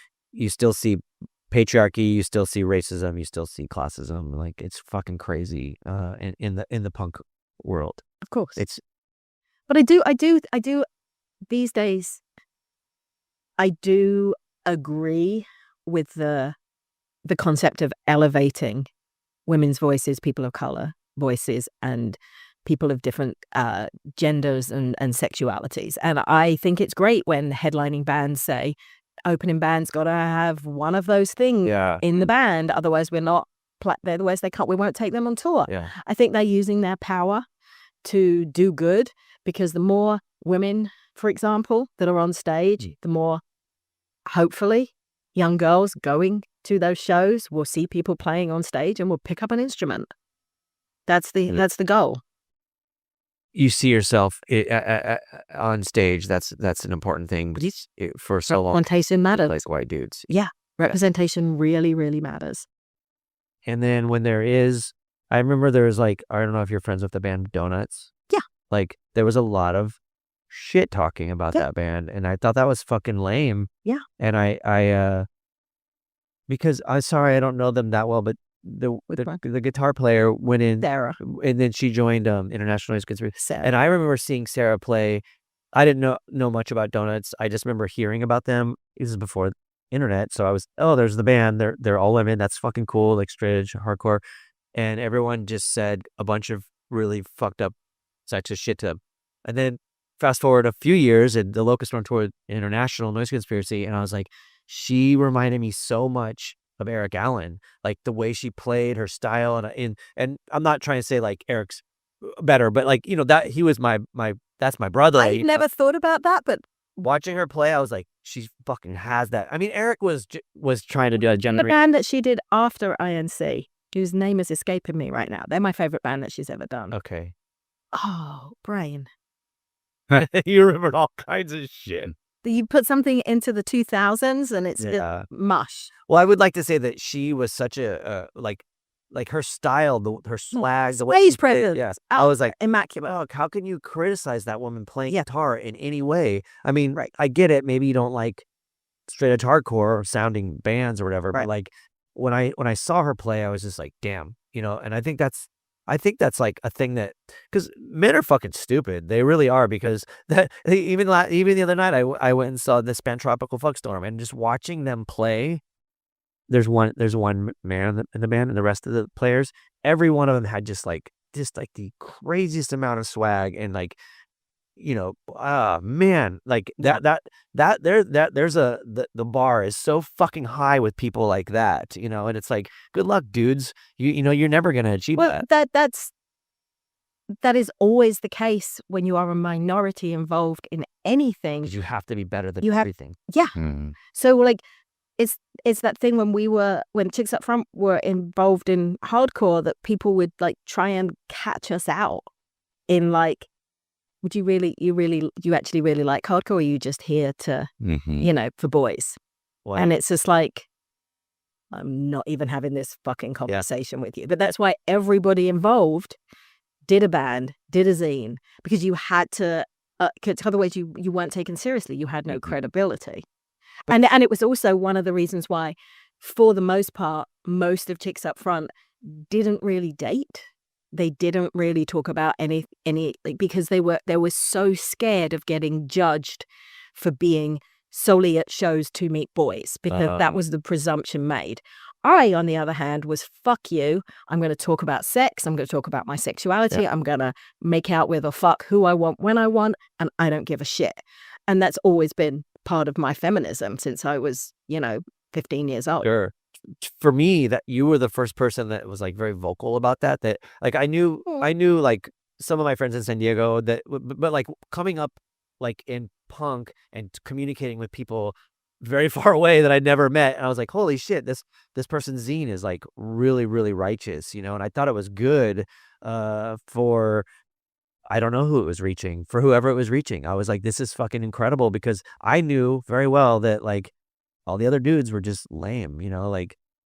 patriarchy, you still see racism, you still see classism. Like, it's fucking crazy in the punk world. Of course. But I do these days, I do agree with the concept of elevating women's voices, people of color, voices and people of different genders and sexualities. And I think it's great when headlining bands say, opening band's got to have one of those things in the band. Otherwise, we're not. Otherwise, they can't. We won't take them on tour. Yeah. I think they're using their power to do good, because the more women, for example, that are on stage, the more, hopefully, young girls going to those shows will see people playing on stage and will pick up an instrument. That's the goal. You see yourself on stage. That's an important thing for so long. Representation matters. Like white dudes. Yeah, representation really, really matters. And then when there is, I remember there was like, I don't know if you're friends with the band Donuts. Yeah. Like there was a lot of shit talking about that band, and I thought that was fucking lame. Yeah. And I because I'm sorry I don't know them that well, but the guitar player went in, Sarah, and then she joined International Noise Conspiracy. Sarah. And I remember seeing Sarah play. I didn't know much about Donuts. I just remember hearing about them. This is before internet, so I was, there's the band. They're all women. That's fucking cool, like straight edge hardcore. And everyone just said a bunch of really fucked up sexist shit to them. And then fast forward a few years, and the Locust Run toured International Noise Conspiracy, and I was like, she reminded me so much of Eric Allen, like the way she played, her style, and I'm not trying to say like Eric's better, but like, that he was my that's my brother. I never thought about that, but watching her play, I was like, she fucking has that. I mean, Eric was trying to do a the band that she did after INC, whose name is escaping me right now. They're my favorite band that she's ever done. Okay. Oh, brain. You remembered all kinds of shit. You put something into the 2000s and it's mush. Well, I would like to say that she was such a like her style, her swag, the way Stage presence. Yes, I was like, immaculate. oh, how can you criticize that woman playing guitar in any way? I mean, I get it. Maybe you don't like straight edge hardcore sounding bands or whatever, but like when I saw her play, I was just like, damn, and I think that's like a thing that, because men are fucking stupid. They really are, because that even the other night I went and saw this band Tropical Fuckstorm, and just watching them play, there's one man in the band, and the rest of the players, every one of them had just like the craziest amount of swag, and like, man, like there's the bar is so fucking high with people like that, and it's like, good luck, dudes. You're never gonna achieve that. That is always the case when you are a minority involved in anything. You have to be better than everything. Yeah. Mm. So like, it's that thing when Chicks Up Front were involved in hardcore, that people would like try and catch us out in like, would you actually really like hardcore, or are you just here to, for boys? Wow. And it's just like, I'm not even having this fucking conversation with you. But that's why everybody involved did a band, did a zine, because you had to, because otherwise you weren't taken seriously. You had no credibility. And it was also one of the reasons why, for the most part, most of Chicks Up Front didn't really date. They didn't really talk about any like, because they were so scared of getting judged for being solely at shows to meet boys, because that was the presumption made. I, on the other hand, was fuck you. I'm going to talk about sex. I'm going to talk about my sexuality. Yeah. I'm going to make out with or fuck who I want when I want, and I don't give a shit. And that's always been part of my feminism since I was, 15 years old. Sure. For me, that you were the first person that was like very vocal about that like I knew like some of my friends in San Diego but like coming up like in punk and communicating with people very far away that I'd never met, and I was like, holy shit, this person's zine is like really, really righteous, and I thought it was good for, I don't know who it was reaching, for whoever it was reaching. I was like, this is fucking incredible, because I knew very well that like all the other dudes were just lame,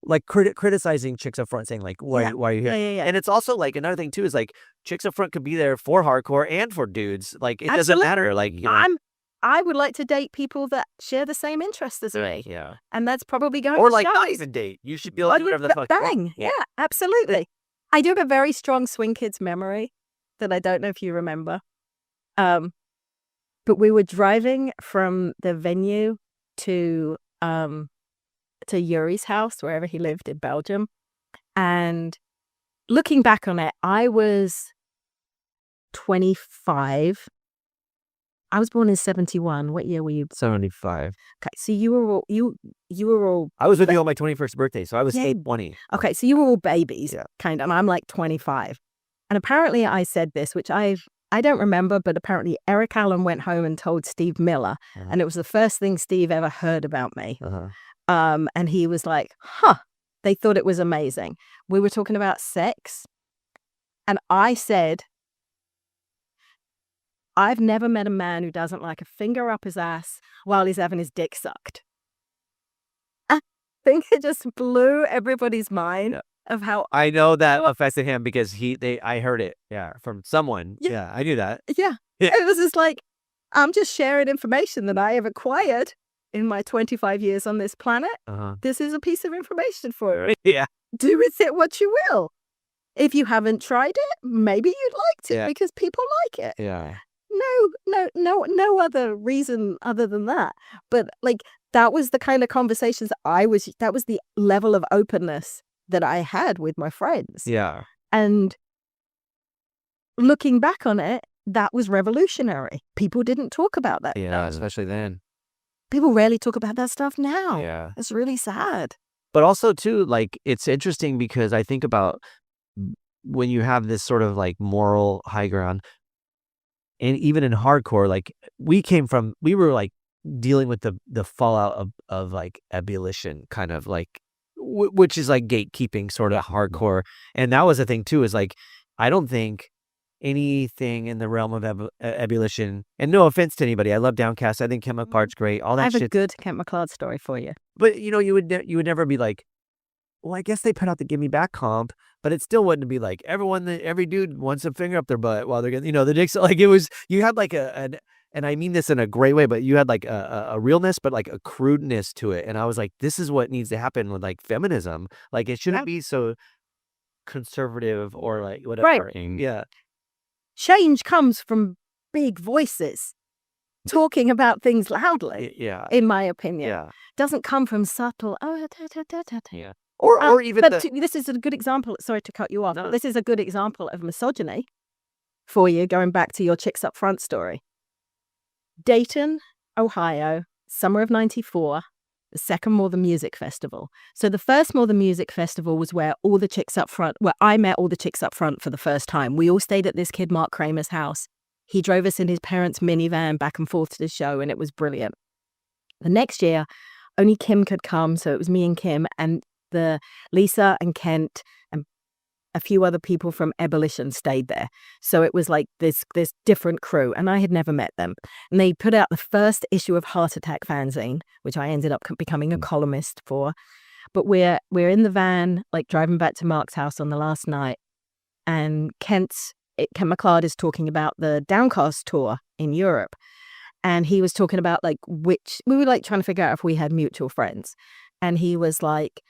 like criticizing Chicks Up Front, saying like, why are you here? Yeah. And it's also like, another thing too is like, Chicks Up Front could be there for hardcore and for dudes. Like, it doesn't matter. Like, I would like to date people that share the same interests as me. Yeah. And that's probably going or to like show. not even date. You should be able to do whatever the fuck you want. Bang. Yeah, absolutely. I do have a very strong Swing Kids memory that I don't know if you remember. But we were driving from the venue to Yuri's house, wherever he lived in Belgium. And looking back on it, I was 25. I was born in 71. What year were you? 75. Okay, so you were all I was with you on my 21st birthday, so I was Yeah. 20. okay, so you were all babies, Yeah. kind of, and I'm like 25. And apparently I said this, which I don't remember, but apparently Eric Allen went home and told Steve Miller, and it was the first thing Steve ever heard about me. And he was like, huh, they thought it was amazing. We were talking about sex, and I said, I've never met a man who doesn't like a finger up his ass while he's having his dick sucked. I think it just blew everybody's mind of how, I know that affected him because I heard it, from someone. Yeah. Yeah, I knew that. yeah. Yeah. It was just like, I'm just sharing information that I have acquired in my 25 years on this planet. This is a piece of information for you. Yeah. Do with it what you will. If you haven't tried it, maybe you'd like to Yeah. because people like it. Yeah. No other reason other than that. But like, that was the kind of conversations that was the level of openness that I had with my friends. Yeah. And looking back on it, that was revolutionary. People didn't talk about that. Yeah, especially then. People rarely talk about that stuff now. Yeah. It's really sad. But also too, like, it's interesting because I think about when you have this sort of like moral high ground, and even in hardcore, like we were like dealing with the fallout of like abolition, kind of like, which is like gatekeeping sort of hardcore. And that was the thing too, is like, I don't think anything in the realm of abolition, and no offense to anybody, I love Downcast, I think Ken McClard's great, all that I have shit. a good Kent McCloud story for you. But you would never be like, well, I guess they put out the Give Me Back comp, but it still wouldn't be like every dude wants a finger up their butt while they're getting, the dicks. Like, it was, you had like and I mean this in a great way, but you had like a realness, but like a crudeness to it. And I was like, this is what needs to happen with like feminism. Like, it shouldn't be so conservative or like whatever. Right. Yeah. Change comes from big voices talking about things loudly, Yeah. in my opinion. Yeah. Doesn't come from subtle, Yeah. Or even but this is a good example. Sorry to cut you off. No. But this is a good example of misogyny for you, going back to your Chicks Up Front story. Dayton, Ohio, summer of 94, the second More Than Music Festival. So the first More Than Music Festival was where all the chicks up front, where I met all the chicks up front for the first time. We all stayed at this kid, Mark Kramer's house. He drove us in his parents' minivan back and forth to the show, and it was brilliant. The next year, only Kim could come, so it was me and Kim, and the Lisa and Kent and a few other people from Abolition stayed there. So it was like this different crew, and I had never met them. And they put out the first issue of Heart Attack Fanzine, which I ended up becoming a columnist for. But we're in the van, like driving back to Mark's house on the last night, and Kent McCloud is talking about the Downcast tour in Europe. And he was talking about like we were like trying to figure out if we had mutual friends. And he was like,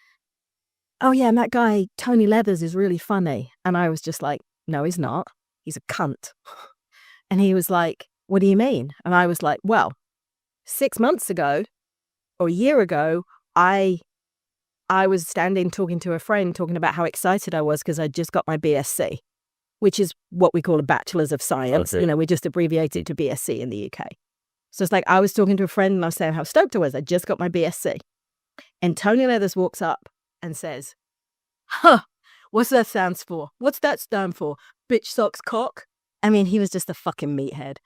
oh yeah, and that guy, Tony Leathers, is really funny. And I was just like, no, he's not. He's a cunt. And he was like, what do you mean? And I was like, well, 6 months ago or a year ago, I was standing talking to a friend, talking about how excited I was because I just got my BSc, which is what we call a Bachelor's of Science. Okay. We just abbreviated to BSc in the UK. So it's like I was talking to a friend and I was saying how stoked I was. I just got my BSc. And Tony Leathers walks up and says, huh, what's that stands for? What's that stand for? Bitch sucks cock? I mean, he was just a fucking meathead.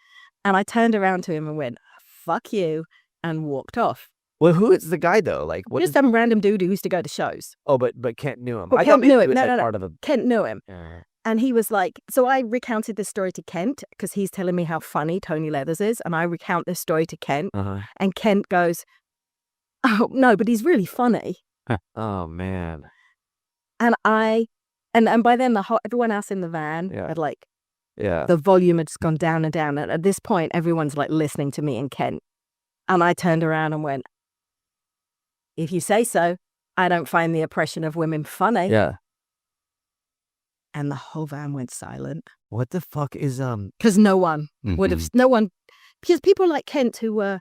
And I turned around to him and went, fuck you, and walked off. Well, who is the guy though? Like, what? Just some random dude who used to go to shows. Oh, but Kent knew him. But I Kent thought knew maybe him. he was, No. part of a. Kent knew him. Yeah. And he was like, so I recounted this story to Kent because he's telling me how funny Tony Leathers is. And I recount this story to Kent. And Kent goes, oh, no, but he's really funny. Oh, man. And and by then everyone else in the van had like, Yeah. the volume had just gone down and down. And at this point, everyone's like listening to me and Kent. And I turned around and went, if you say so, I don't find the oppression of women funny. Yeah. And the whole van went silent. What the fuck is Because no one would have, because people like Kent who were,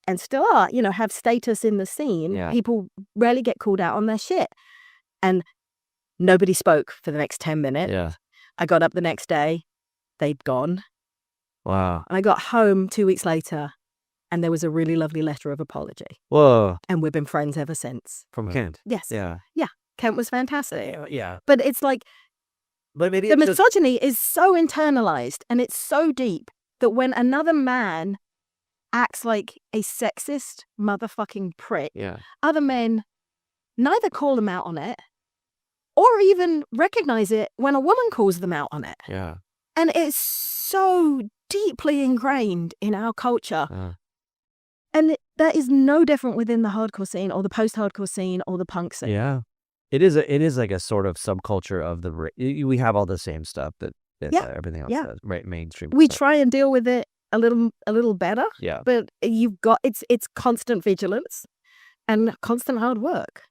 and still are, have status in the scene, Yeah. people rarely get called out on their shit. And Nobody spoke for the next 10 minutes. Yeah. I got up the next day. They'd gone. Wow. And I got home 2 weeks later, and there was a really lovely letter of apology. Whoa. And we've been friends ever since. From Kent. Yes. Yeah. Kent was fantastic. Yeah. But it's like But maybe the it's just, misogyny is so internalized and it's so deep that when another man acts like a sexist motherfucking prick, yeah. other men neither call them out on it or even recognize it when a woman calls them out on it. Yeah. And it's so deeply ingrained in our culture. And that is no different within the hardcore scene or the post-hardcore scene or the punk scene. Yeah. It is like a sort of subculture of we have all the same stuff that everything else does, right? Mainstream. We stuff. try and deal with it a little better, Yeah. but you've got it's constant vigilance and constant hard work.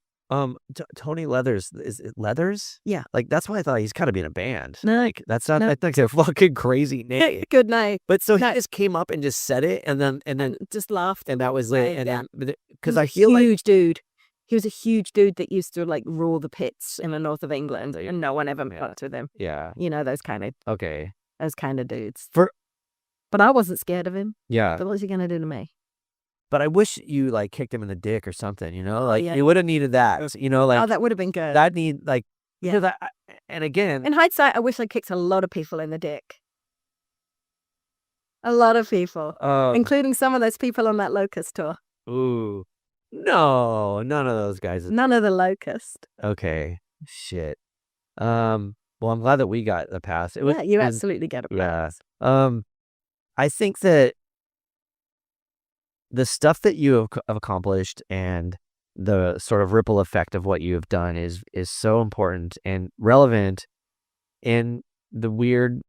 Tony Leathers, is it Leathers? Yeah. Like that's why I thought he's gotta be in a band. No. Like that's not No. that's like a fucking crazy name. Good night. But so he No. just came up and just said it and then Just laughed. and that was it. And Yeah. then because He I was a feel like huge dude. He was a huge dude that used to like rule the pits in the north of England, and no one ever fucked with him. yeah. You know those kind of dudes. But I wasn't scared of him. Yeah. But what's he gonna do to me? But I wish you like kicked him in the dick or something, you know? Like yeah. you would have needed that. You know, like Oh, that would have been good. that need like Yeah. because and again In hindsight, I wish I kicked a lot of people in the dick. A lot of people, including some of those people on that Locust tour. ooh. No, none of those guys. None of the Locust. Okay. Shit. Well, I'm glad that we got the pass. It was Yeah, you absolutely get a yeah. pass. I think that the stuff that you have accomplished and the sort of ripple effect of what you have done is so important and relevant in the weird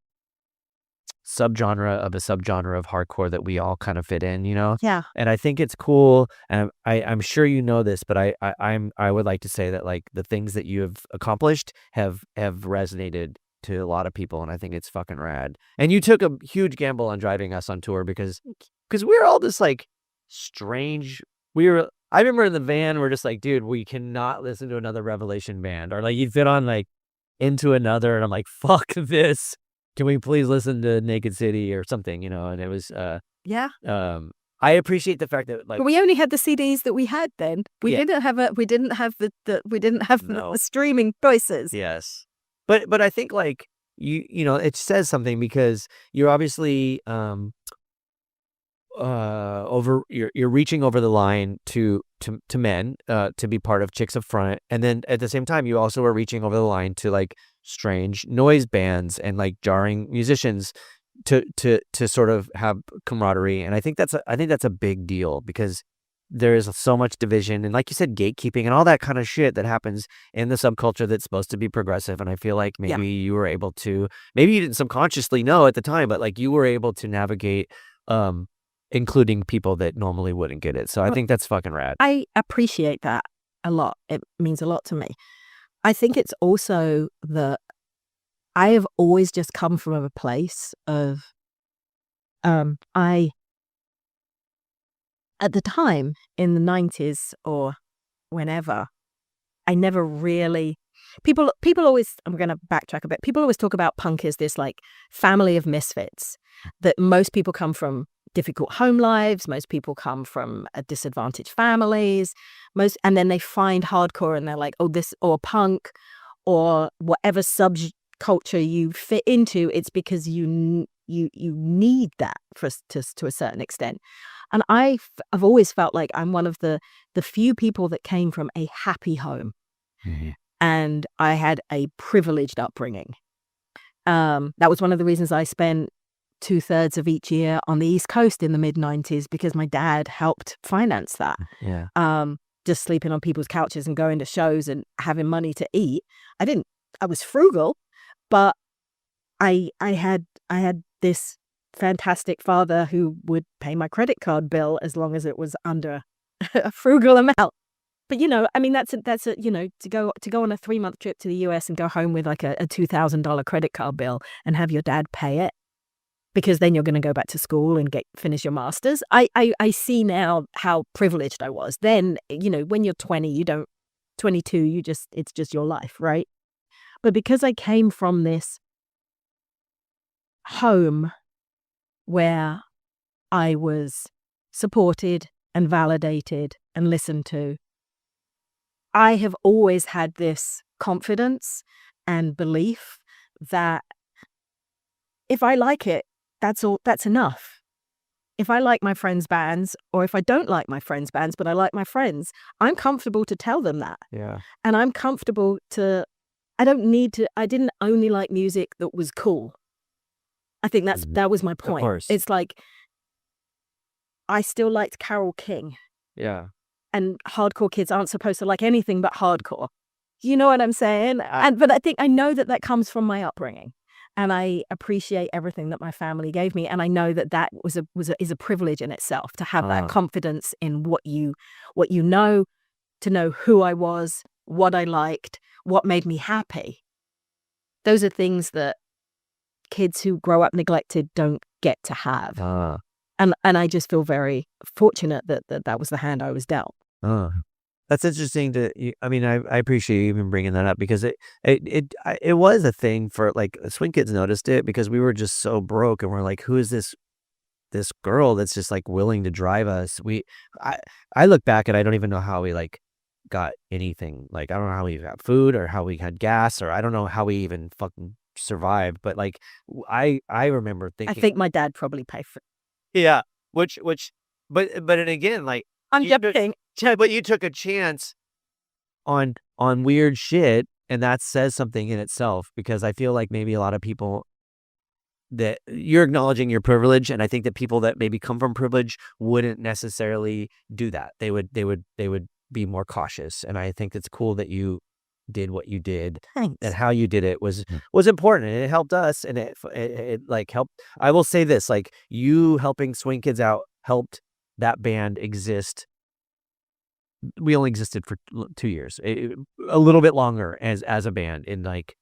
subgenre of a subgenre of hardcore that we all kind of fit in, you know? Yeah. And I think it's cool. And I'm sure you know this, but I would like to say that like the things that you have accomplished have resonated to a lot of people, and I think it's fucking rad. And you took a huge gamble on driving us on tour because we're all just like strange. I remember in the van, we're just like, dude, we cannot listen to another Revelation band, or like you'd fit on like Into Another, and I'm like, fuck this. Can we please listen to Naked City or something, you know? And it was, Yeah. I appreciate the fact that like But we only had the CDs that we had then. We didn't have No. the streaming choices. yes, but I think like you know it says something because you're obviously you're reaching over the line to men to be part of Chicks Up Front, and then at the same time you also are reaching over the line to like strange noise bands and like jarring musicians to sort of have camaraderie. And I think that's a big deal because there is so much division and, like you said, gatekeeping and all that kind of shit that happens in the subculture that's supposed to be progressive. And I feel like maybe you were able to, maybe you didn't subconsciously know at the time, but like you were able to navigate including people that normally wouldn't get it. So I think that's fucking rad. I appreciate that a lot. It means a lot to me. I think it's also that I have always just come from a place of, at the time in the 90s or whenever, I never really, people always, I'm going to backtrack a bit. People always talk about punk as this like family of misfits, that most people come from difficult home lives. Most people come from disadvantaged families. And then they find hardcore and they're like, oh, this, or punk, or whatever subculture you fit into. It's because you need that to a certain extent. And I've always felt like I'm one of the few people that came from a happy home, and I had a privileged upbringing. That was one of the reasons I spent 2/3 of each year on the East Coast in the mid-90s, because my dad helped finance that. Yeah. Just sleeping on people's couches and going to shows and having money to eat. I was frugal, but I had this fantastic father who would pay my credit card bill as long as it was under a frugal amount. But I mean, that's a to go on a 3-month trip to the US and go home with like a $2,000 credit card bill and have your dad pay it, because then you're going to go back to school and finish your master's. I see now how privileged I was. Then, when you're 22, it's just your life, right? But because I came from this home where I was supported and validated and listened to, I have always had this confidence and belief that if I like it, that's enough. If I like my friends' bands, or if I don't like my friends' bands, but I like my friends, I'm comfortable to tell them that. Yeah. And I'm comfortable I didn't only like music that was cool. I think that was my point. Of course. It's like, I still liked Carole King, Yeah. and hardcore kids aren't supposed to like anything but hardcore. You know what I'm saying? But I know that comes from my upbringing. And I appreciate everything that my family gave me, and I know that is a privilege in itself to have that confidence in what you know, to know who I was, what I liked, what made me happy. Those are things that kids who grow up neglected don't get to have, and I just feel very fortunate that was the hand I was dealt. That's interesting I appreciate you even bringing that up, because it was a thing for, like, Swing Kids noticed it because we were just so broke, and we're like, who is this girl that's just like willing to drive us? I look back and I don't even know how we like got anything. Like, I don't know how we got food or how we had gas, or I don't know how we even fucking survived. But like, I remember thinking, I think my dad probably paid for it. yeah, but and again, like, I'm joking. but you took a chance on weird shit, and that says something in itself, because I feel like maybe a lot of people, that you're acknowledging your privilege, and I think that people that maybe come from privilege wouldn't necessarily do that. They would be more cautious, and I think it's cool that you did what you did. Thanks. And how you did it was important, and it helped us, and it like helped. I will say this, like, you helping Swing Kids out helped that band exist. We only existed for 2 years, a little bit longer as a band. And like,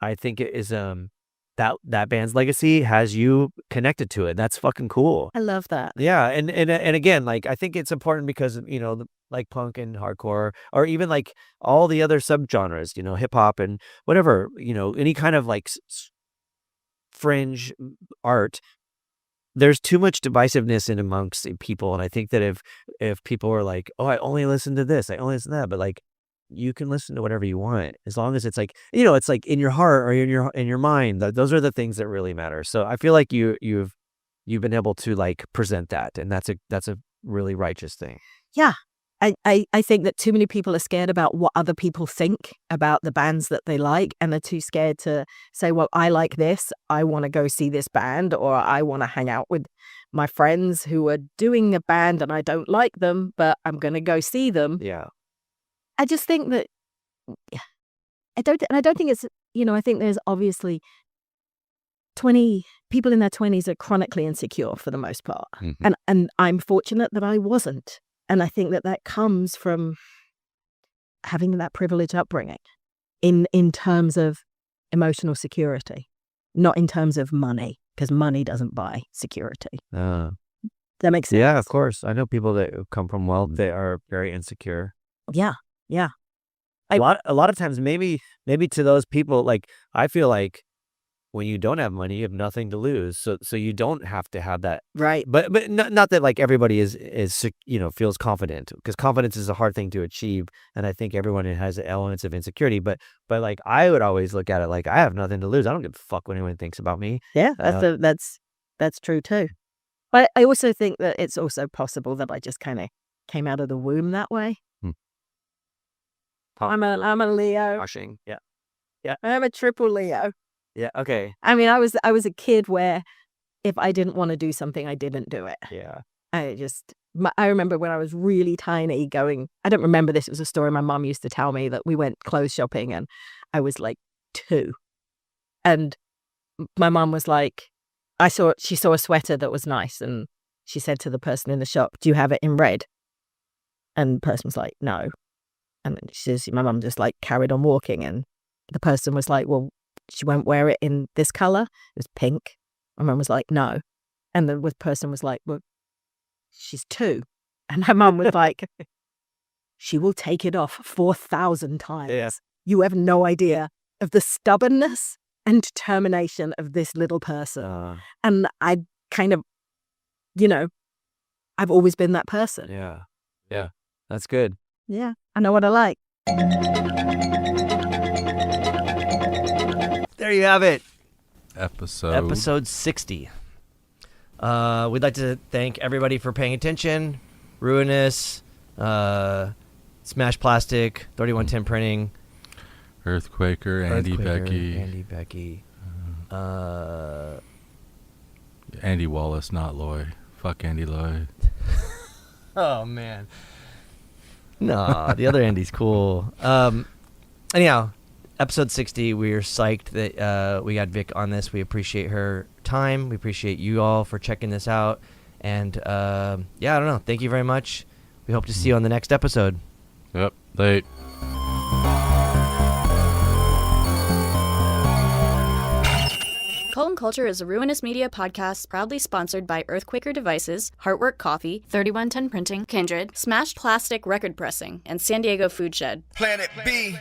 I think it is, that band's legacy has you connected to it. That's fucking cool. I love that. Yeah. And again, like, I think it's important because, like punk and hardcore, or even like all the other subgenres, hip hop and whatever, any kind of like fringe art, there's too much divisiveness in amongst people. And I think that if people are like, oh, I only listen to this, I only listen to that, but like, you can listen to whatever you want, as long as it's like, it's like in your heart or in your mind. Those are the things that really matter. So I feel like you've been able to like present that, and that's a really righteous thing. Yeah. I think that too many people are scared about what other people think about the bands that they like, and they're too scared to say, well, I like this, I want to go see this band, or I want to hang out with my friends who are doing a band and I don't like them, but I'm going to go see them. Yeah. I just think that, I don't think it's, I think there's obviously people in their 20s are chronically insecure for the most part. Mhm. And I'm fortunate that I wasn't. And I think that comes from having that privileged upbringing in terms of emotional security, not in terms of money, because money doesn't buy security. That makes sense? Yeah, of course. I know people that come from wealth, they are very insecure. Yeah. A lot of times, maybe to those people, like, I feel like when you don't have money, you have nothing to lose. So you don't have to have that. Right. But not that like everybody is feels confident, because confidence is a hard thing to achieve. And I think everyone has elements of insecurity. But like, I would always look at it like, I have nothing to lose. I don't give a fuck what anyone thinks about me. Yeah, that's true too. But I also think that it's also possible that I just kind of came out of the womb that way. I'm a Leo. Washing. Yeah. I'm a triple Leo. Yeah. Okay. I mean, I was a kid where if I didn't want to do something, I didn't do it. Yeah. I remember when I was really tiny I don't remember this, it was a story my mom used to tell me, that we went clothes shopping and I was like 2. And my mom was like, she saw a sweater that was nice, and she said to the person in the shop, do you have it in red? And the person was like, no. And then my mom just like carried on walking, and the person was like, well, she won't wear it in this color. It was pink. My mom was like, no. And the person was like, well, she's 2. And my mom was like, she will take it off 4,000 times. Yeah. You have no idea of the stubbornness and determination of this little person. And I kind of, I've always been that person. Yeah. Yeah. That's good. Yeah. I know what I like. There you have it. Episode 60. We'd like to thank everybody for paying attention. Ruinous, Smash Plastic, 3110 Printing, Earthquaker, Andy Becky, Andy Wallace, not Loy. Fuck Andy Loy. Oh man. No, the other Andy's cool. Anyhow, episode 60. We're psyched that we got Vic on this. We appreciate her time. We appreciate you all for checking this out. And I don't know. Thank you very much. We hope to see you on the next episode. Yep. Late. Cult and Culture is a Ruinous Media podcast proudly sponsored by Earthquaker Devices, Heartwork Coffee, 3110 Printing, Kindred, Smash Plastic Record Pressing, and San Diego Food Shed. Planet B.